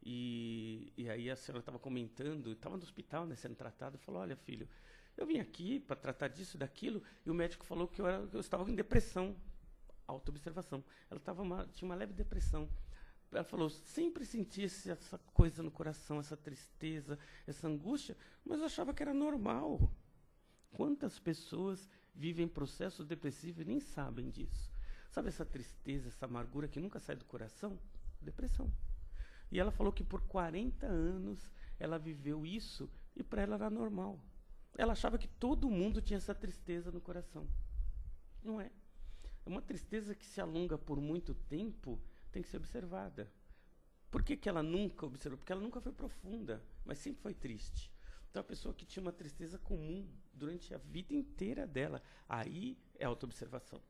Speaker 2: E aí a senhora estava comentando, estava no hospital, né, sendo tratada, e falou: olha, filho, eu vim aqui para tratar disso e daquilo, e o médico falou que eu estava em depressão. Autoobservação. Ela tinha uma leve depressão. ela falou, sempre senti essa coisa no coração, essa tristeza, essa angústia, mas eu achava que era normal. Quantas pessoas vivem processos depressivos e nem sabem disso? Sabe essa tristeza, essa amargura que nunca sai do coração? Depressão. E ela falou que por 40 anos ela viveu isso e para ela era normal. Ela achava que todo mundo tinha essa tristeza no coração. Não é. É uma tristeza que se alonga por muito tempo, tem que ser observada. Por que ela nunca observou? Porque ela nunca foi profunda, mas sempre foi triste. Então, a pessoa que tinha uma tristeza comum durante a vida inteira dela, aí é autoobservação.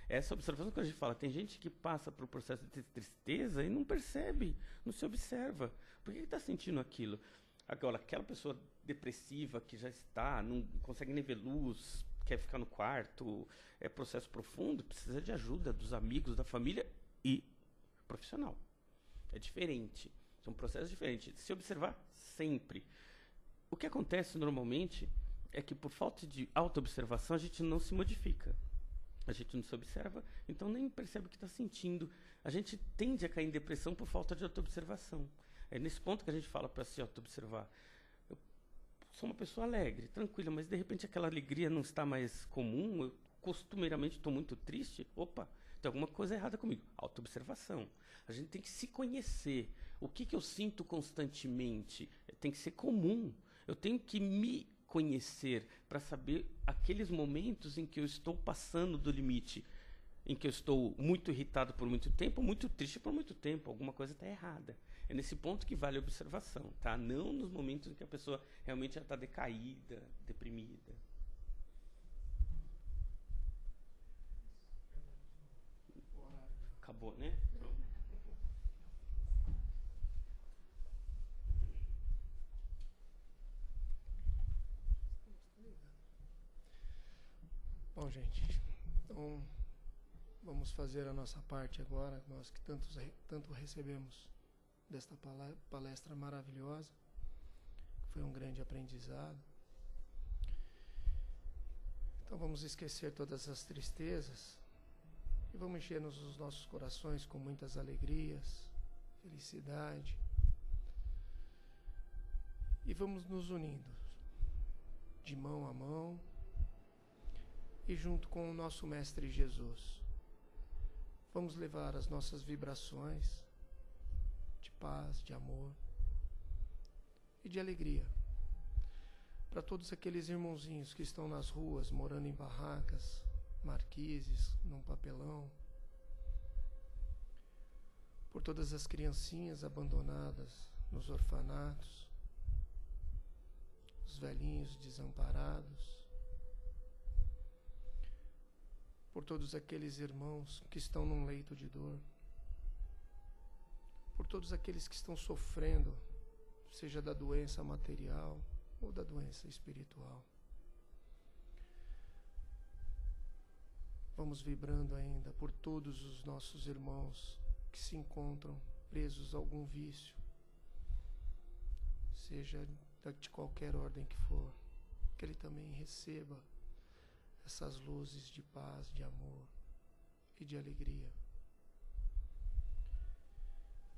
Speaker 2: Essa observação que a gente fala, tem gente que passa por um processo de tristeza e não percebe, não se observa. Por que está sentindo aquilo? Agora, aquela pessoa depressiva que já está, não consegue nem ver luz, quer ficar no quarto, é processo profundo, precisa de ajuda dos amigos, da família e profissional. É diferente, são processos diferentes. Se observar sempre. O que acontece normalmente é que por falta de autoobservação a gente não se modifica. A gente não se observa, então nem percebe o que está sentindo. A gente tende a cair em depressão por falta de autoobservação. É nesse ponto que a gente fala para se autoobservar. Eu sou uma pessoa alegre, tranquila, mas de repente aquela alegria não está mais comum, eu costumeiramente estou muito triste. Opa, tem alguma coisa errada comigo. Autoobservação. A gente tem que se conhecer. O que eu sinto constantemente? Tem que ser comum. Eu tenho que me conhecer para saber aqueles momentos em que eu estou passando do limite, em que eu estou muito irritado por muito tempo, muito triste por muito tempo, alguma coisa está errada. É nesse ponto que vale a observação, tá? Não nos momentos em que a pessoa realmente já está decaída, deprimida. Acabou, né?
Speaker 1: Bom, gente, então vamos fazer a nossa parte agora, nós que tanto recebemos desta palestra maravilhosa, foi um grande aprendizado. Então vamos esquecer todas as tristezas e vamos encher os nossos corações com muitas alegrias, felicidade, e vamos nos unindo de mão a mão e junto com o nosso Mestre Jesus. Vamos levar as nossas vibrações de paz, de amor e de alegria para todos aqueles irmãozinhos que estão nas ruas, morando em barracas, marquises, num papelão, por todas as criancinhas abandonadas nos orfanatos, os velhinhos desamparados, por todos aqueles irmãos que estão num leito de dor, por todos aqueles que estão sofrendo, seja da doença material ou da doença espiritual. Vamos vibrando ainda por todos os nossos irmãos que se encontram presos a algum vício, seja de qualquer ordem que for, que ele também receba essas luzes de paz, de amor e de alegria.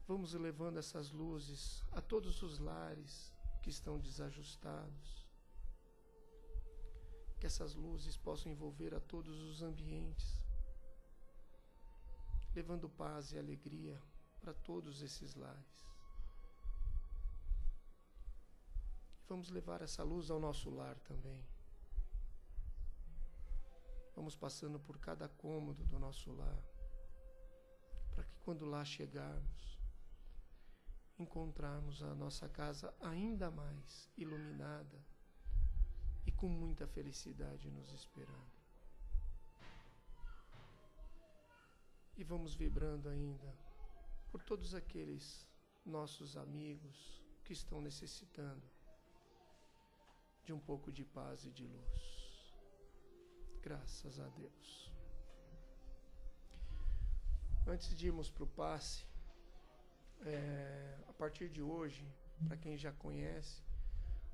Speaker 1: Vamos elevando essas luzes a todos os lares que estão desajustados. Que essas luzes possam envolver a todos os ambientes, levando paz e alegria para todos esses lares. Vamos levar essa luz ao nosso lar também. Vamos passando por cada cômodo do nosso lar, para que quando lá chegarmos, encontrarmos a nossa casa ainda mais iluminada e com muita felicidade nos esperando. E vamos vibrando ainda por todos aqueles nossos amigos que estão necessitando de um pouco de paz e de luz. Graças a Deus. Antes de irmos para o passe, a partir de hoje, para quem já conhece,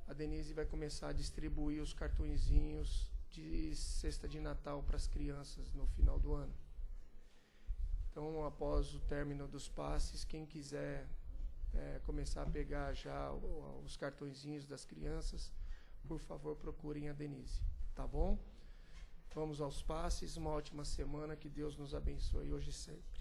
Speaker 1: a Denise vai começar a distribuir os cartõezinhos de cesta de Natal para as crianças no final do ano. Então, Então, após o término dos passes, quem quiser começar a pegar já os cartõezinhos das crianças, por favor, procurem a Denise, tá bom? Vamos aos passes, uma ótima semana, que Deus nos abençoe hoje e sempre.